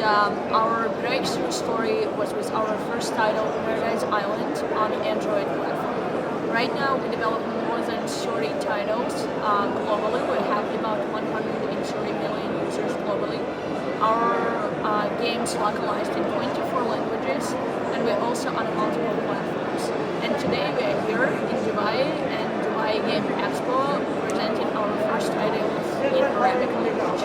our breakthrough story was with our first title, Paradise Island, on the Android platform. Right now, we develop more than 30 titles globally. We have about 130 million users globally. Our games localized in 24 languages, and we're also on multiple platforms. And today we are here in Dubai and Dubai Game Expo presenting our first title in Arabic language.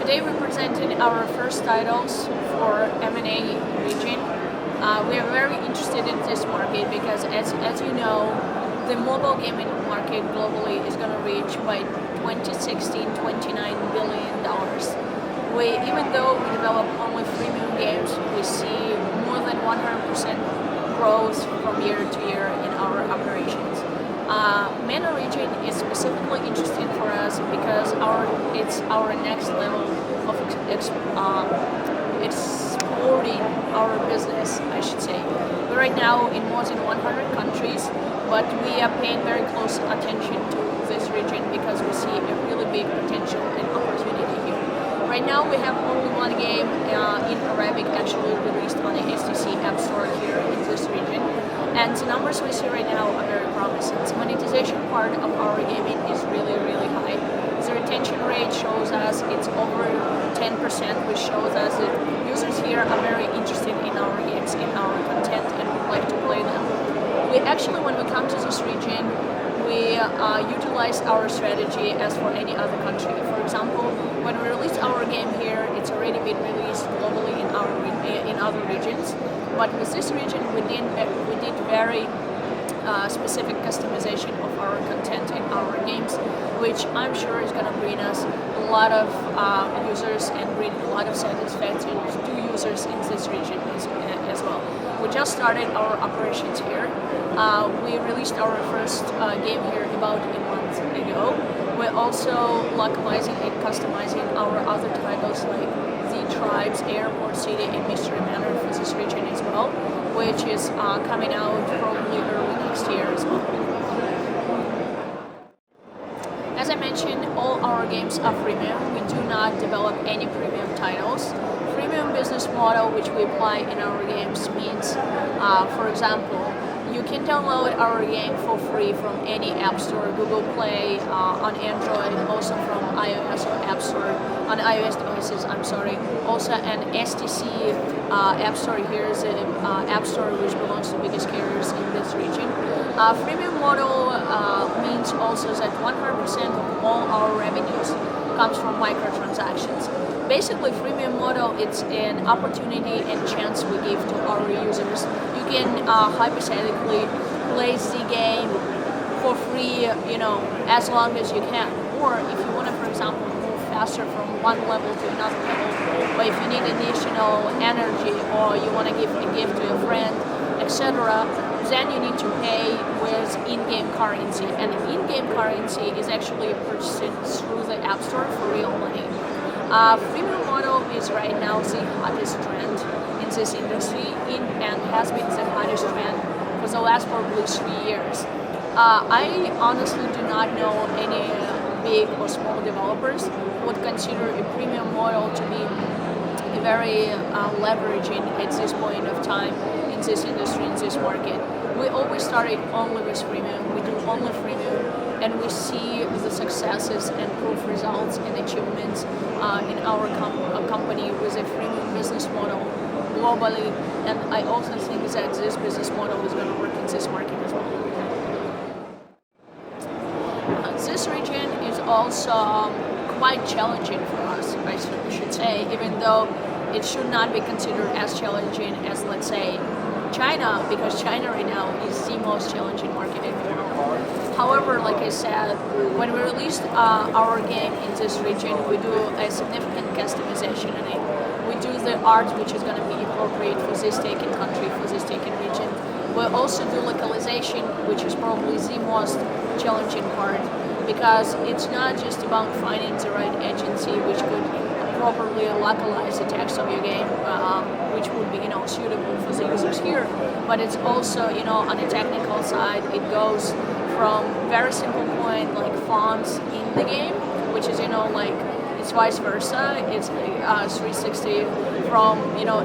Today we presented our first titles for M&A region. We are very interested in this market because as you know, the mobile gaming market globally is going to reach by 2016 $29 billion. Even though we develop only freemium games, we see more than 100% growth from year to year in our operations. MENA region is specifically interesting for us because it's our next level of exporting our business, I should say. We're right now in more than 100 countries, but we are paying very close attention to this region because we see a really big potential and opportunity here. Right now we have only one game in Arabic actually released on the STC App Store here in this region, and the numbers we see right now are very promising. The monetization part of our gaming is really, really high. The retention rate shows us it's over 10%, which shows us that users here are very interested in our games, in our content, and would like to play them. We actually, when we come to this region, we utilize our strategy as for any other country. For example, when we release our game here, it's already been released globally in other regions. But with this region, we did very specific customization of our content in our games, which I'm sure is going to bring us a lot of users and bring a lot of satisfaction to users in this region as well. We just started our operations here. We released our first game here about a month ago. We're also localizing and customizing our other titles like The Tribes, Airport City, and Mystery Manor for this region as well, which is coming out probably early next year as well. As I mentioned, all our games are freemium. We do not develop any premium titles. Freemium business model which we apply in our games means, for example, you can download our game for free from any app store, Google Play, on Android, also from iOS or App Store, on iOS devices, also an STC App Store. Here is an App Store which belongs to biggest carriers in this region. Freemium model means also that 100% of all our revenues comes from microtransactions. Basically, freemium model, it's an opportunity and chance we give to our users. You can hypothetically play the game for free, as long as you can. Or if you want to, for example, move faster from one level to another level, or if you need additional energy, or you want to give a gift to a friend, etc., then you need to pay with in-game currency. And in-game currency is actually purchased through the App Store for real money. Freemium model is right now the hottest trend in this industry and has been the hottest trend for the last probably 3 years. I honestly do not know any big or small developers who would consider a premium model to be very leveraging at this point of time in this industry, in this market. We always started only with freemium. We do only freemium. And we see the successes and proof results and achievements in our company with a freemium business model globally. And I also think that this business model is going to work in this market as well. This region is also quite challenging for us, I should say, even though it should not be considered as challenging as, let's say, China, because China right now is the most challenging market in the world. However, like I said, when we released our game in this region, we do a significant customization in it. We do the art which is going to be appropriate for this taken country, for this taken region. We also do localization, which is probably the most challenging part, because it's not just about finding the right agency which could properly localize the text of your game, which would be suitable for the users here, but it's also on the technical side, it goes from very simple point like fonts in the game, which is like it's vice versa. It's 360 from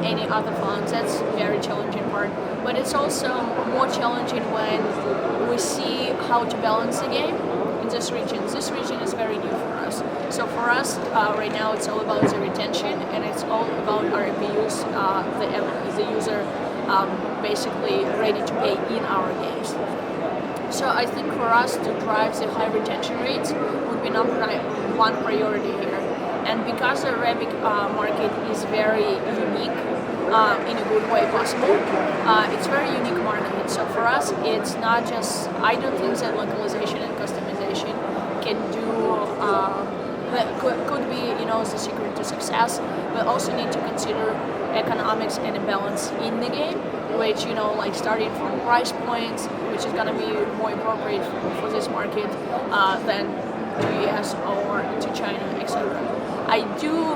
any other phones. That's very challenging part. But it's also more challenging when we see how to balance the game in this region. This region is very new for us. So for us right now, it's all about the retention, and it's all about our RPUs, the user basically ready to pay in our games. So I think for us to drive the high retention rates would be number one priority here. And because the Arabic market is very unique in a good way possible, it's a very unique market. So for us, it's not just, I don't think that localization and customization can do, that could be the secret to success, but also need to consider economics and a balance in the game, which like starting from price points, which is going to be more appropriate for this market than to US or to China, etc. I do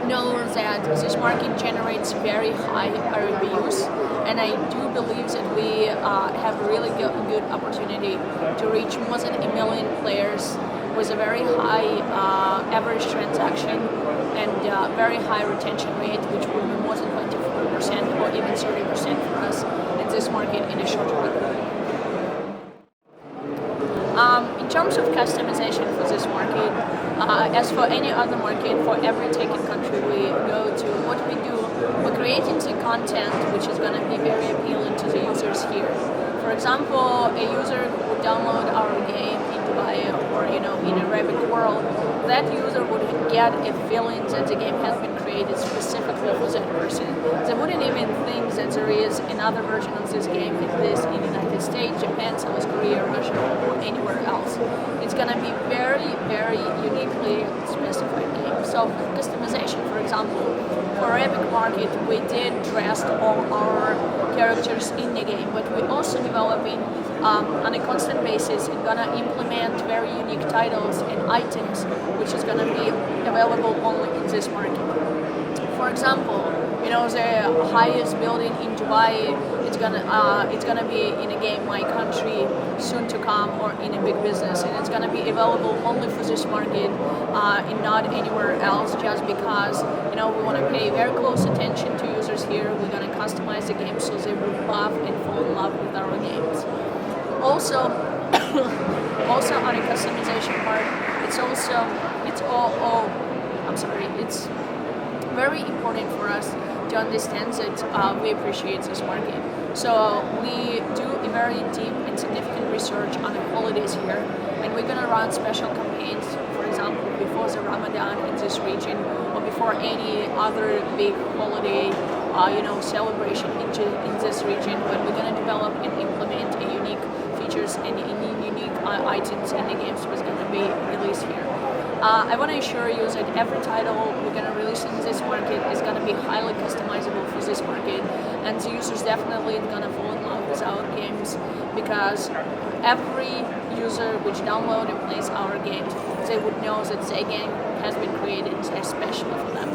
know that this market generates very high RPUs, and I do believe that we have really good opportunity to reach more than 1 million players with a very high average transaction and very high retention rate, which would be more than 24% or even 30% for us in this market in a short run. In terms of customization for this market, as for any other market, for every taken country we go to, what we do, we're creating the content which is going to be very appealing to the users here. For example, a user would download our game in Dubai or in Arabic world, that user would get a feeling that the game has been created specifically for that person. They wouldn't even think that there is another version of this game like this in the United States, Japan, South Korea, Russia, or anywhere else. It's going to be very, very uniquely specified game. So customization, for example, for Arabic market, we did dress all our characters in the game, but we're also developing on a constant basis and gonna implement very unique titles and items which is gonna be available only in this market. For example, the highest building in Dubai, it's gonna be in a game My Country soon to come, or in a big business, and it's gonna be available only for this market and not anywhere else, just because we want to pay very close attention to users here. We're gonna customize the game so they would love and fall in love with our games. Also on a customization part, it's very important for us to understand that we appreciate this market. So we do a very deep and significant research on the holidays here, and we're gonna run special campaigns, for example, before the Ramadan in this region, or before any other big holiday celebration in this region, when we're gonna develop and implement a unique features and unique items in the games was gonna be released here. I want to assure you that every title we're going to release in this market is going to be highly customizable for this market, and the users definitely going to fall in love with our games, because every user which downloads and plays our games, they would know that their game has been created especially for them.